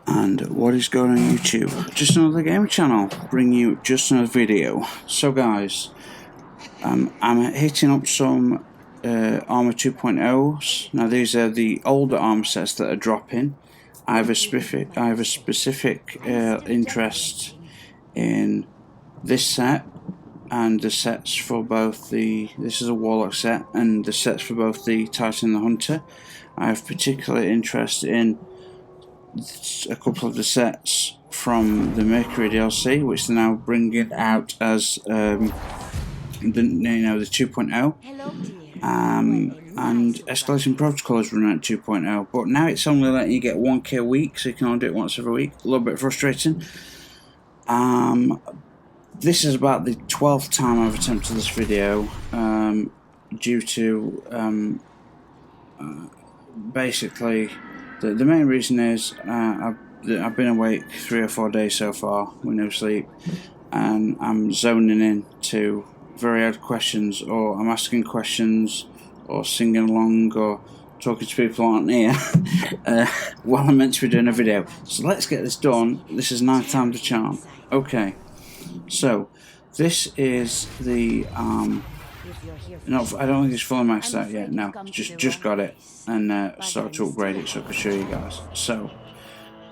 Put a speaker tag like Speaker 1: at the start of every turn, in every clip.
Speaker 1: And what is going on YouTube? Just another gaming channel, bring you just another video. So guys, I'm hitting up some Armour 2.0s. Now these are the older armor sets that are dropping. I have a specific interest in this set and the sets for both this is a Warlock set, and the sets for both the Titan and the Hunter. I have particular interest in a couple of the sets from the Mercury DLC, which they're now bringing out as the 2.0. And Escalation Protocol is running at 2.0, but now it's only letting you get 1k a week, so you can only do it once every week. A little bit frustrating. This is about the 12th time I've attempted this video, due to basically the main reason is I've been awake 3 or 4 days so far with no sleep, and I'm zoning in to very odd questions, or I'm asking questions, or singing along, or talking to people who aren't here while I'm meant to be doing a video. So let's get this done. This is 9 times the charm. Okay, so this is the no, I don't think it's fully maxed out yet. No, just got it and started to upgrade it so I could show you guys. So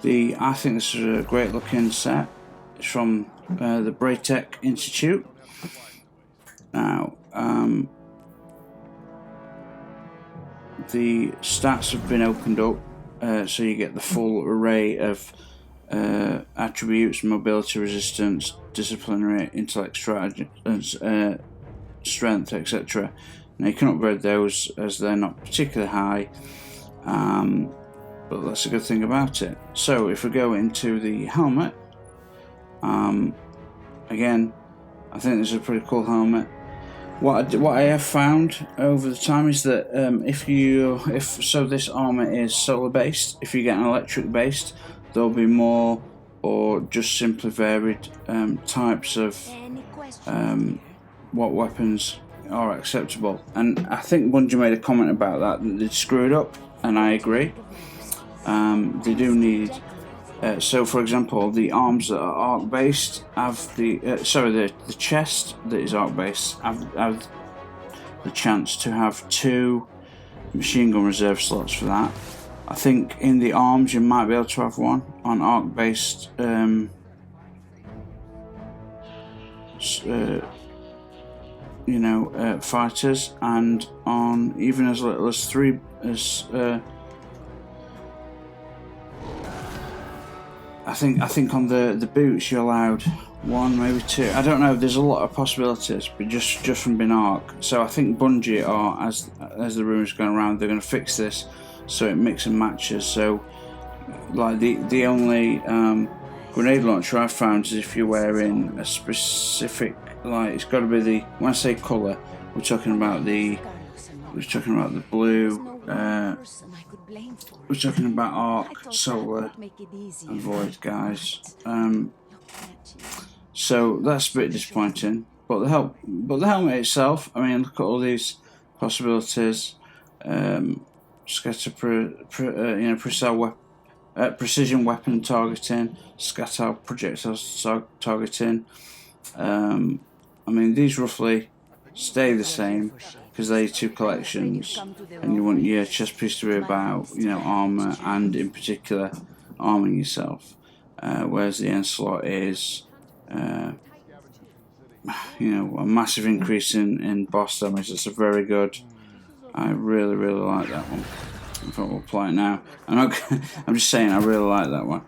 Speaker 1: I think this is a great looking set. It's from the Braytech Institute. Now the stats have been opened up, so you get the full array of attributes: mobility, resistance, disciplinary, intellect, strategy, strength, etc. Now you can upgrade those as they're not particularly high, but that's a good thing about it. So if we go into the helmet, again, I think this is a pretty cool helmet. What I have found over the time is that if this armor is solar based, if you get an electric based, there'll be more or just simply varied types of what weapons are acceptable. And I think Bungie made a comment about that they'd screwed up, and I agree. They do need so for example, the arms that are arc based have the chest that is arc based have the chance to have 2 machine gun reserve slots for that. I think in the arms you might be able to have 1 on arc based fighters, and on even as little as 3 I think on the boots you're allowed 1, maybe 2. I don't know. There's a lot of possibilities, but just from being arc. So I think Bungie are, as the rumours going around, they're going to fix this so it mix and matches. So like the only grenade launcher I've found is if you're wearing a specific, like, it's got to be the, when I say colour, we're talking about the blue. We're talking about arc, solar, and void, guys. So that's a bit disappointing. But the helmet itself, I mean, look at all these possibilities. Scatter, precision weapon targeting, scatter projectiles targeting. I mean, these roughly stay the same because they're 2 collections, and you want your chest piece to be about, armor, and in particular arming yourself. Whereas the end slot is, a massive increase in boss damage. That's a very good. I really like that one. In fact, we'll play it now. I'm just saying, I really like that one.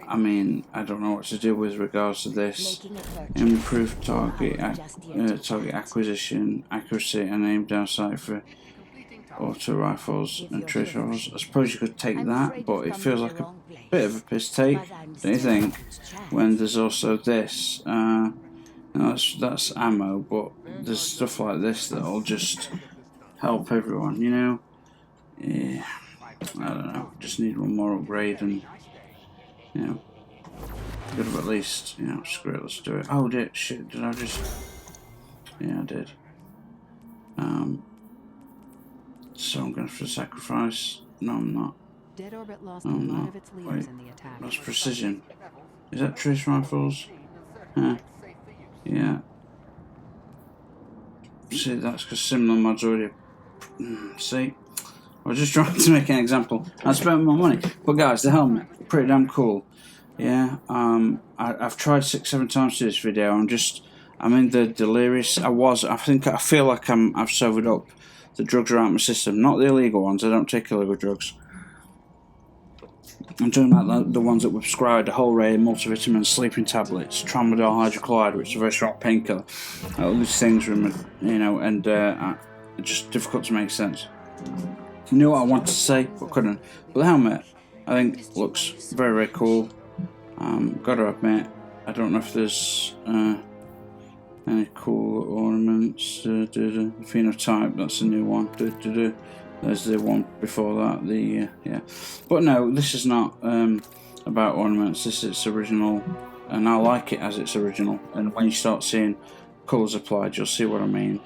Speaker 1: I mean, I don't know what to do with regards to this. Improved target acquisition, accuracy, and aim down sight for auto rifles and trace rifles. I suppose you could take that, but it feels like a bit of a piss take, don't you think? When there's also this. That's ammo, but there's stuff like this that'll just help everyone, Yeah, I don't know. Just need 1 more upgrade, and could have at least, screw it, let's do it. Oh, shit, did I just... Yeah, I did. So I'm going to have to sacrifice. No, I'm not.
Speaker 2: Dead Orbit lost
Speaker 1: Oh
Speaker 2: a lot
Speaker 1: no,
Speaker 2: of its leaders
Speaker 1: wait,
Speaker 2: in the attack.
Speaker 1: that's precision. Is that trace rifles? Huh. Yeah. See, that's because similar mods already. See? I was just trying to make an example. I spent more money. But guys, the helmet, pretty damn cool. Yeah, I've tried 6-7 times to this video. I'm in the delirious. I feel like I've sobered up. The drugs are out of my system. Not the illegal ones. I don't take illegal drugs. I'm talking about the ones that were prescribed, a whole array of multivitamins, sleeping tablets, tramadol hydrochloride, which is a very strong painkiller. All these things, you know, and it's just difficult to make sense. You know what I wanted to say, but couldn't. But the helmet, I think, looks very, very cool. Gotta admit, I don't know if there's any cool ornaments. The phenotype, that's a new one. There's the one before that. Yeah, but no, this is not about ornaments. This is original, and I like it as it's original. And when you start seeing colours applied, you'll see what I mean.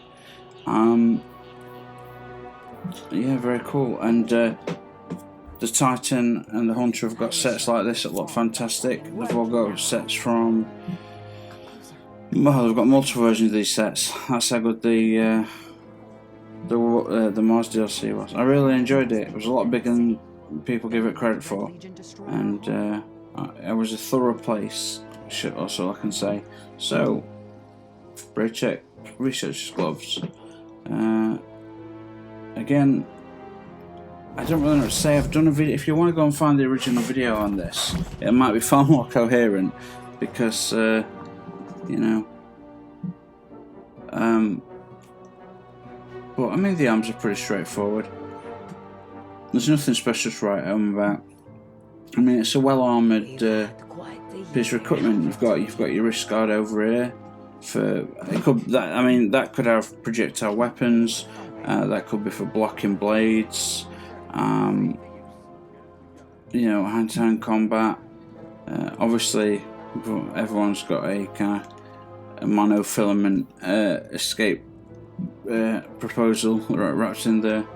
Speaker 1: Yeah, very cool. And the Titan and the Hunter have got sets like this that look fantastic. They've all got sets from. Well, they've got multiple versions of these sets. That's how good the Mars DLC was. I really enjoyed it. It was a lot bigger than people give it credit for, and it was a thorough place. That's all I can say. So, Braytech research gloves. Again, I don't really know what to say. I've done a video. If you want to go and find the original video on this, it might be far more coherent because you know. But I mean, the arms are pretty straightforward. There's nothing special to write home about. I mean, it's a well-armoured piece of equipment. You've got your wrist guard over here. That could have projectile weapons. That could be for blocking blades. You know, hand-to-hand combat. Obviously, everyone's got a kind of a monofilament escape proposal wrapped in their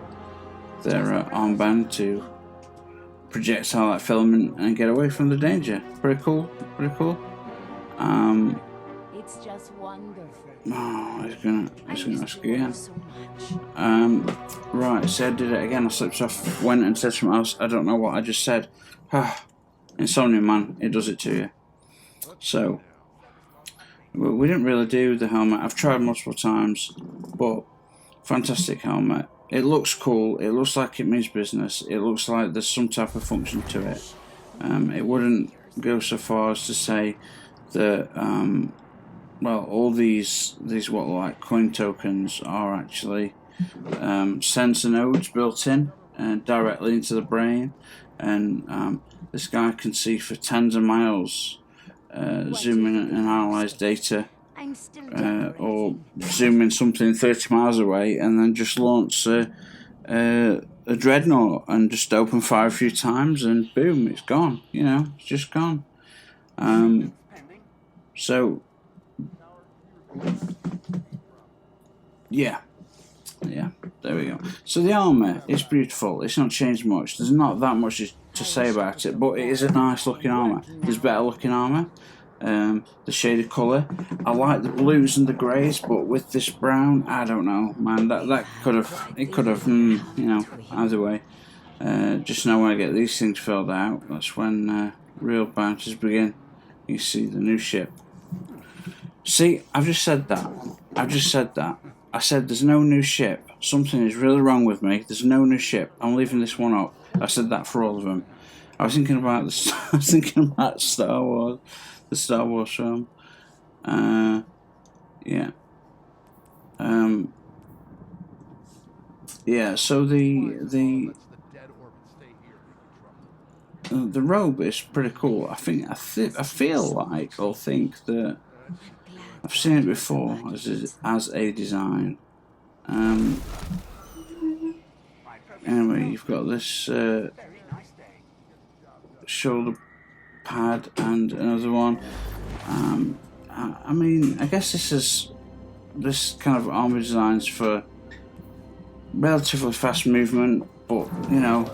Speaker 1: armband to projectile that filament and get away from the danger. Pretty cool.
Speaker 2: It's just wonderful.
Speaker 1: Oh, it's gonna ask again. Right, so I did it again. I slipped off, went and said something else. I don't know what I just said. Insomnia, man, it does it to you. So, we didn't really do the helmet. I've tried multiple times, but fantastic helmet. It looks cool. It looks like it means business. It looks like there's some type of function to it. It wouldn't go so far as to say that well, all these what like coin tokens are actually sensor nodes built in directly into the brain, and this guy can see for tens of miles, zoom in and analyze data, or zoom in something 30 miles away and then just launch a dreadnought and just open fire a few times and boom, it's gone. You know, it's just gone. So yeah, there we go. So the armour is beautiful. It's not changed much. There's not that much to say about it, but it is a nice looking armour. There's better looking armour. The shaded colour, I like the blues and the greys, but with this brown, I don't know, man. That could have, you know, either way. Just know when I get these things filled out, that's when real bounties begin. You see the new ship. See, I've just said that. I said there's no new ship. Something is really wrong with me. There's no new ship. I'm leaving this one up. I said that for all of them. I was thinking about Star Wars, the Star Wars film. Yeah. Yeah. So the robe is pretty cool. I feel like I'll think that I've seen it before as a design. Anyway, you've got this shoulder pad and another one. I mean, I guess this kind of armor designs for relatively fast movement, but you know,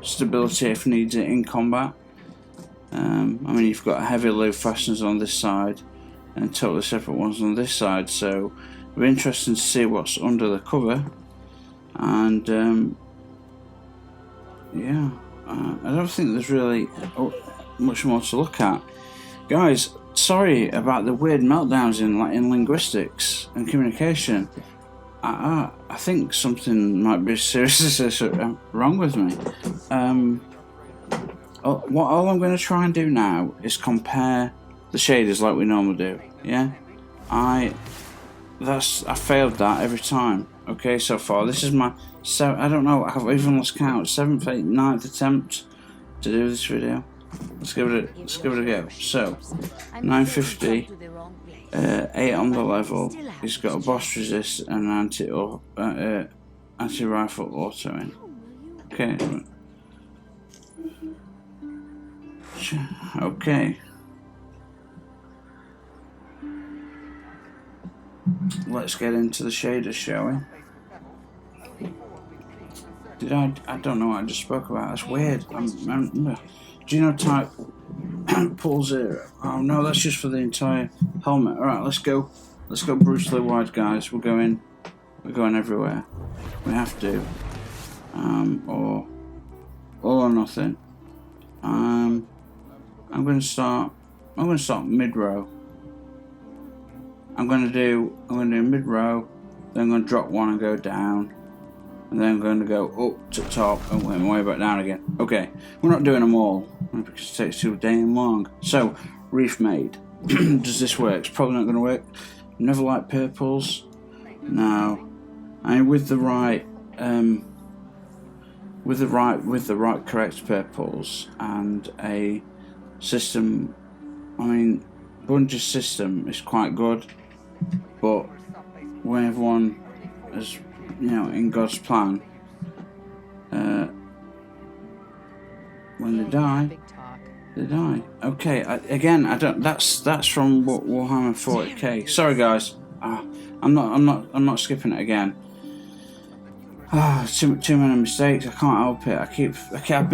Speaker 1: stability if needs it in combat. I mean, you've got heavy loop fasteners on this side and totally separate ones on this side, so it'll be interesting to see what's under the cover. And yeah, I don't think there's really much more to look at, guys. Sorry about the weird meltdowns in linguistics and communication. I think something might be seriously wrong with me. All I'm going to try and do now is compare the shaders like we normally do. Yeah, I failed that every time. Okay, so far this is my I don't know. I've even lost count. 7th, 8th, 9th attempt to do this video. Let's give it a go. So 950, 8 on the level. He's got a boss resist and an anti-rifle auto in. Okay. Okay. Let's get into the shaders, shall we? I don't know what I just spoke about. That's weird. Genotype pull 0. Oh no, that's just for the entire helmet. Alright, let's go brutally wide, guys. We're going everywhere. We have to. Or all or nothing. I'm gonna start mid row. I'm gonna do mid row, then I'm gonna drop one and go down, and then I'm gonna go up to top and work my way back down again. Okay, we're not doing them all because it takes too damn long. So, reef made. Does this work? It's probably not gonna work. Never liked purples. No. I mean, with the right correct purples and a system. I mean, Bungie's system is quite good, but when everyone is, in God's plan, when they die, they die. Okay, again, I don't. That's from Warhammer 40k. Sorry, guys. I'm not skipping it again. Too many mistakes. I can't help it. I've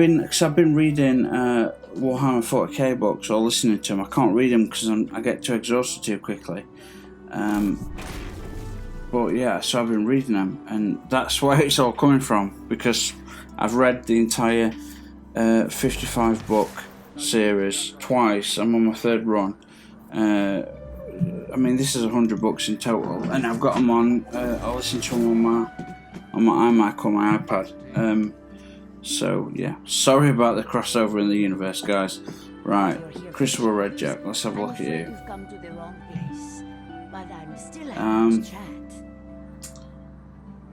Speaker 1: been reading Warhammer 40k books or listening to them. I can't read them because I get too exhausted too quickly. But yeah, so I've been reading them, and that's where it's all coming from, because I've read the entire 55 book series twice. I'm on my 3rd run. I mean, this is 100 books in total, and I've got them on. I listen to them on my iMac or my iPad. So yeah, sorry about the crossover in the universe, guys. Right, Christopher Redjack, let's have a look at you.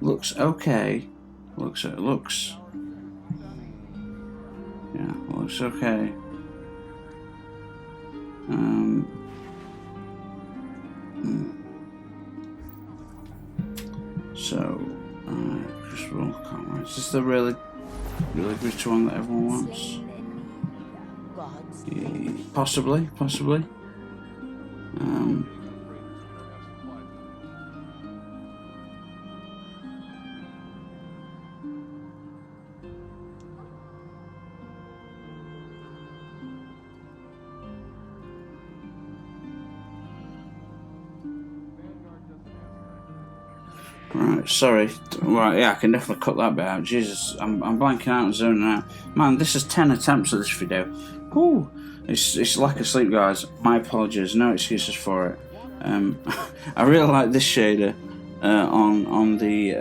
Speaker 1: Looks okay. Looks okay. So, Christopher, is this the really rich one that everyone wants? Yeah, possibly. Right, sorry. Right, yeah, I can definitely cut that bit out. Jesus, I'm blanking out and zoning out. Man, this is 10 attempts of this video. Whew. It's lack of sleep, guys. My apologies. No excuses for it. I really like this shader on the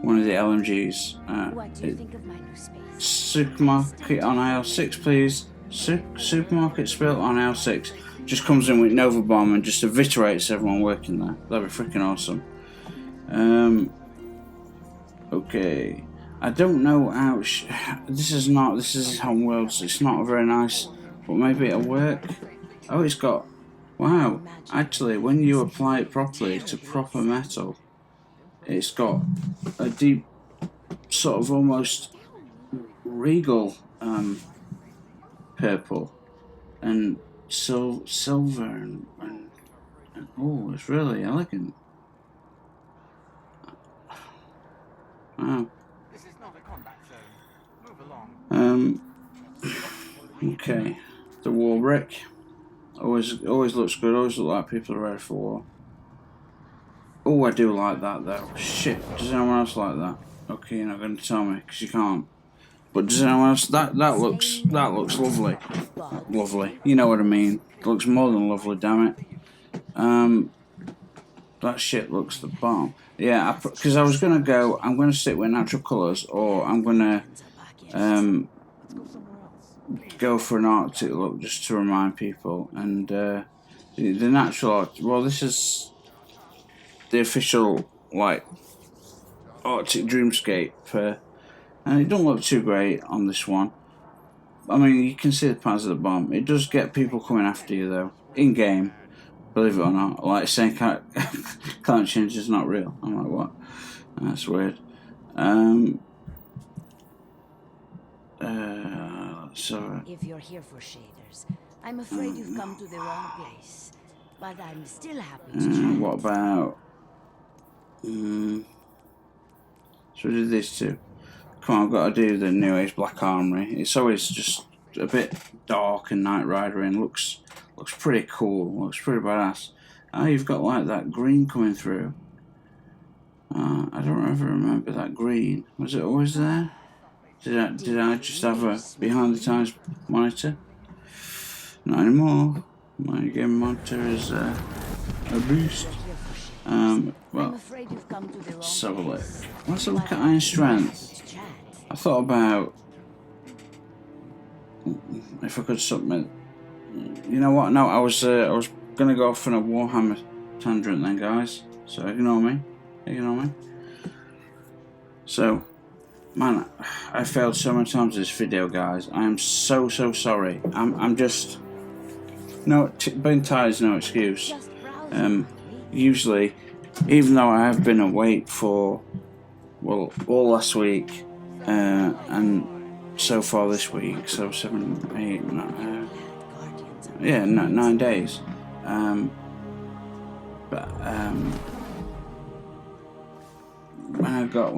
Speaker 1: one of the LMGs.
Speaker 2: What do you think of my new space?
Speaker 1: Supermarket on aisle 6, please. Supermarket spill on aisle 6. Just comes in with Nova Bomb and just eviscerates everyone working there. That'd be freaking awesome. Okay. I don't know how. This is Homeworlds. It's not very nice, but maybe it'll work. Oh, it's got. Wow. Actually, when you apply it properly to proper metal, it's got a deep, sort of almost regal purple and silver and oh, it's really elegant. Wow.
Speaker 3: This is not a combat zone. Move along.
Speaker 1: Okay, the war brick always looks good. Always look like people are ready for war. Oh, I do like that though. Shit, does anyone else like that? Okay, you're not going to tell me because you can't. But does anyone else? That looks lovely. Lovely. You know what I mean? It looks more than lovely. Damn it. That shit looks the bomb. Yeah, because I was gonna go. I'm gonna stick with natural colours, or I'm gonna go for an Arctic look just to remind people. And the natural Arctic. Well, this is the official like Arctic Dreamscape, and it don't look too great on this one. I mean, you can see the pads of the bomb. It does get people coming after you though, in game. Believe it or not, like saying climate change is not real. I'm like, what? That's weird. So.
Speaker 2: If you're here for shaders, I'm afraid you've come to the wrong place. But I'm still happy to chat.
Speaker 1: What about? So we did these two. Come on, I've got to do the New Age Black Armour. It's always just a bit dark and Knight Rider and looks pretty cool. Looks pretty badass. Oh, you've got like that green coming through. I don't ever remember that green. Was it always there? Did I just have a behind the times monitor? Not anymore. My game monitor is a boost. Well, let's have a look. Let's have a look at Iron Strength. I thought about if I could submit. You know what? No, I was gonna go off on a Warhammer tangent then, guys. So ignore me. So, man, I failed so many times in this video, guys. I am so sorry. I'm just being tired is no excuse. Usually, even though I have been awake for all last week and so far this week, so 7, 8, 9 days. When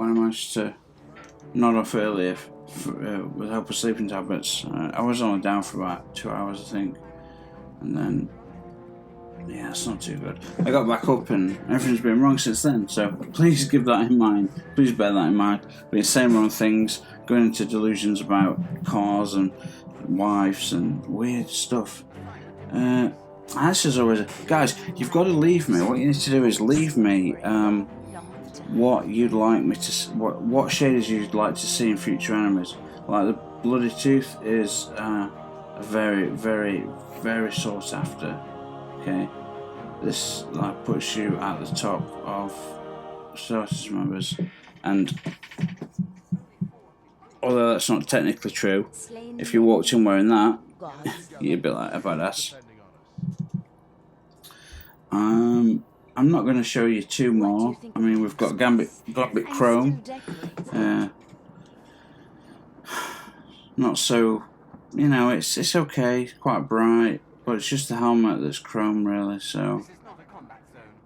Speaker 1: I managed to nod off earlier with help of sleeping tablets, I was only down for about 2 hours, I think, and then yeah, it's not too good. I got back up and everything's been wrong since then. So please keep that in mind. Please bear that in mind. Been saying wrong things, going into delusions about cars and wives and weird stuff. This is always, guys. You've got to leave me. What you need to do is leave me what you'd like me to, what shaders you'd like to see in future enemies. Like the Bloody Tooth is very sought after. Okay, this like puts you at the top of Sorcerers members, and although that's not technically true, if you walked in wearing that, you'd be like a badass. I'm not going to show you two more. I mean, we've got Gambit Chrome. Not so, it's okay, quite bright, but it's just the helmet that's chrome, really. So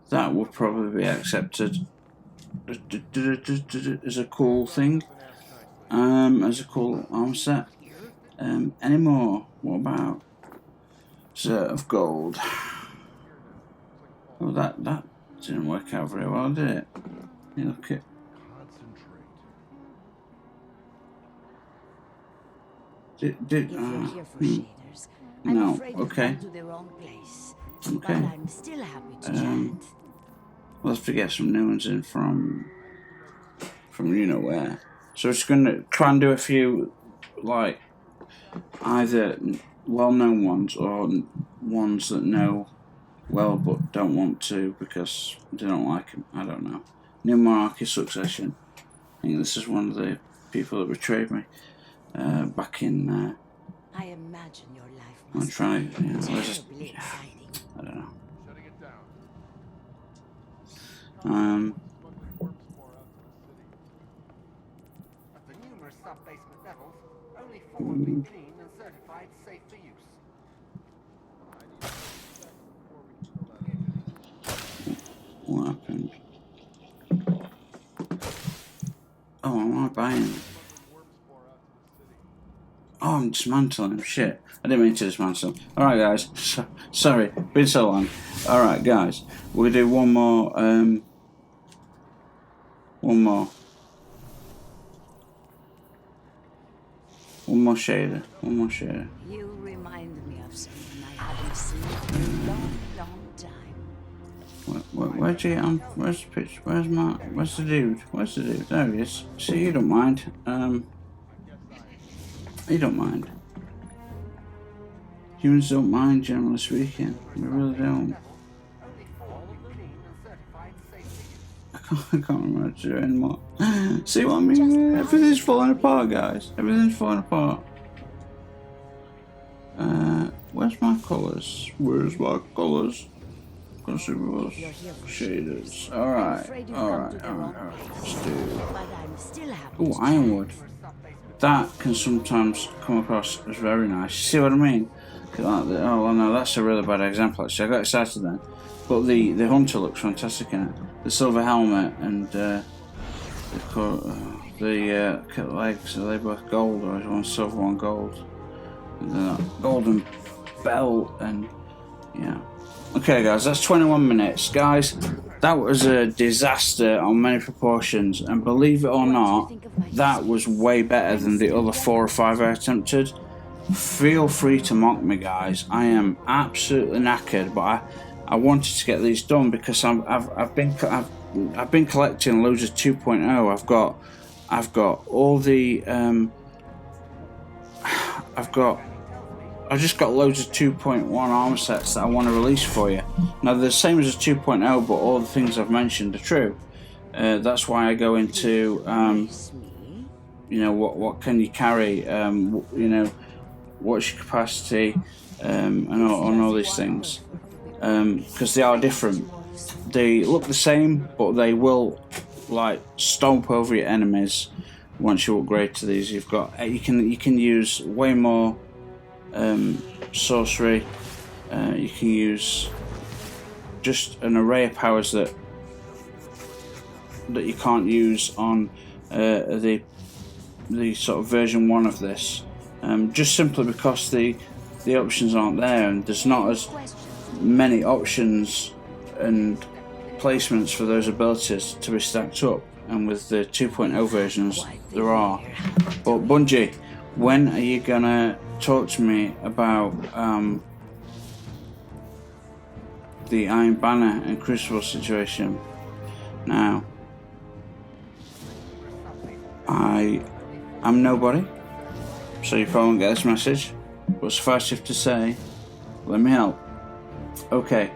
Speaker 1: that would probably be accepted as a cool thing, as a cool arm set. Any more? What about Zert of Gold? Well, that didn't work out very well, did it? You look at. No, okay. Okay. We'll have to get some new ones in from you know where. So it's going to try and do a few, like, either well-known ones or ones that know well but don't want to because they don't like him. I don't know. New Monarchy Succession. I think this is one of the people that betrayed me back in.
Speaker 2: I imagine your life
Speaker 1: I'm
Speaker 2: must
Speaker 1: trying.
Speaker 2: be terribly exciting.
Speaker 1: I don't know.
Speaker 3: At the numerous sub-basement levels, only 4 have been cleaned and certified safe for use.
Speaker 1: What happened? Oh, am I buying? Oh, I'm dismantling him. Shit. I didn't mean to dismantle him. Alright, guys. Sorry. Been so long. Alright, guys. We'll do one more. One more shader. One more shader.
Speaker 2: You remind me of someone I haven't seen for a long, long time.
Speaker 1: Where'd you get on? Where's the pitch? Where's the dude? Where's the dude? There he is. See, you don't mind. You don't mind. Humans don't mind, generally speaking. We really don't. I can't remember to do anymore. See what I mean? Everything's falling apart, guys. Everything's falling apart. Where's my colours? Where's my colours? Consumables, shaders. Alright. Let's do. Oh, ironwood. That can sometimes come across as very nice. See what I mean? Oh well, no, that's a really bad example. Actually, I got excited then. But the hunter looks fantastic in it. The silver helmet and the legs, are they both gold, or is one silver, one gold? And the golden belt, and yeah. Okay, guys, that's 21 minutes, guys. That was a disaster on many proportions, and believe it or not, that was way better than the other 4 or 5 I attempted. Feel free to mock me, guys. I am absolutely knackered, but I wanted to get these done because I've been collecting loads of 2.0. I've got all the I've just got loads of 2.1 armor sets that I want to release for you. Now they're the same as a 2.0, but all the things I've mentioned are true. That's why I go into you know, what can you carry, you know, what's your capacity, and all these things, because they are different. They look the same, but they will like stomp over your enemies once you upgrade to these. You can use way more sorcery. You can use just an array of powers that you can't use on the sort of version 1 of this, just simply because the options aren't there, and there's not as many options and placements for those abilities to be stacked up, and with the 2.0 versions there are. But Bungie, when are you gonna talk to me about the Iron Banner and Crucible situation? Now, I'm nobody, so you probably won't get this message, but suffice it to say, let me help. Okay,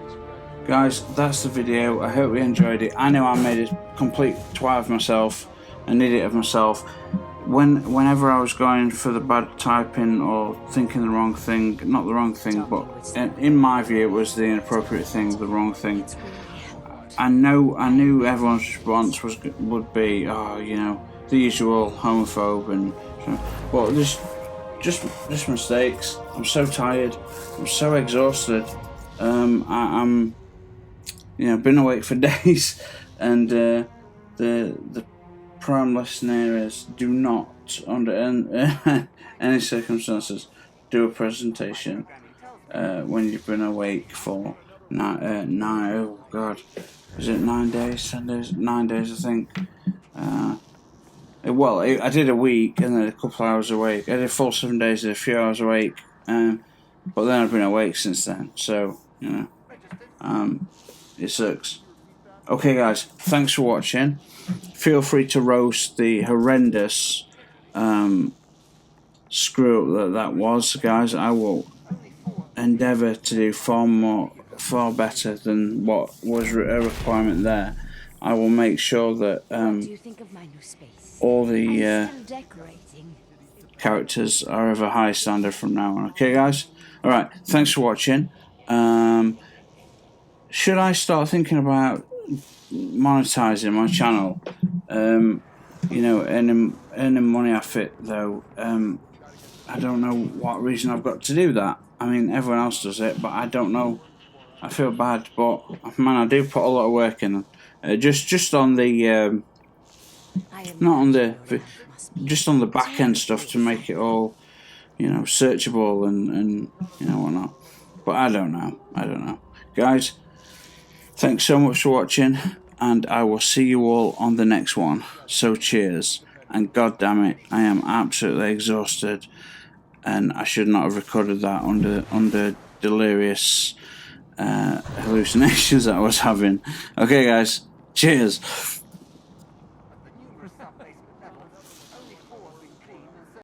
Speaker 1: guys, that's the video. I hope you enjoyed it. I know I made a complete twat of myself, an idiot of myself. Whenever I was going for the bad typing or thinking the wrong thing, not the wrong thing, but in my view it was the inappropriate thing, the wrong thing. I knew everyone's response would be, oh, you know, the usual homophobe, and well, just mistakes. I'm so tired. I'm so exhausted. I'm you know, been awake for days, and the prime lesson here is, do not under any circumstances do a presentation when you've been awake for 9 oh god, is it 9 days, 10 days, 9 days I think. I did a week and then a couple of hours awake. I did a full 7 days and a few hours awake, but then I've been awake since then, so you know, it sucks. Okay guys, thanks for watching. Feel free to roast the horrendous screw up that was, guys. I will endeavour to do far better than what was a requirement there. I will make sure that all the characters are of a high standard from now on. Okay guys? Alright, thanks for watching. Should I start thinking about monetizing my channel? You know, earning money off it, though. I don't know what reason I've got to do that. I mean, everyone else does it, but I don't know. I feel bad, but man, I do put a lot of work in. Just on the not on the just on the back end stuff to make it all, you know, searchable and you know whatnot. But I don't know. Guys, thanks so much for watching, and I will see you all on the next one. So cheers, and god damn it, I am absolutely exhausted, and I should not have recorded that under delirious hallucinations that I was having. Okay guys, cheers.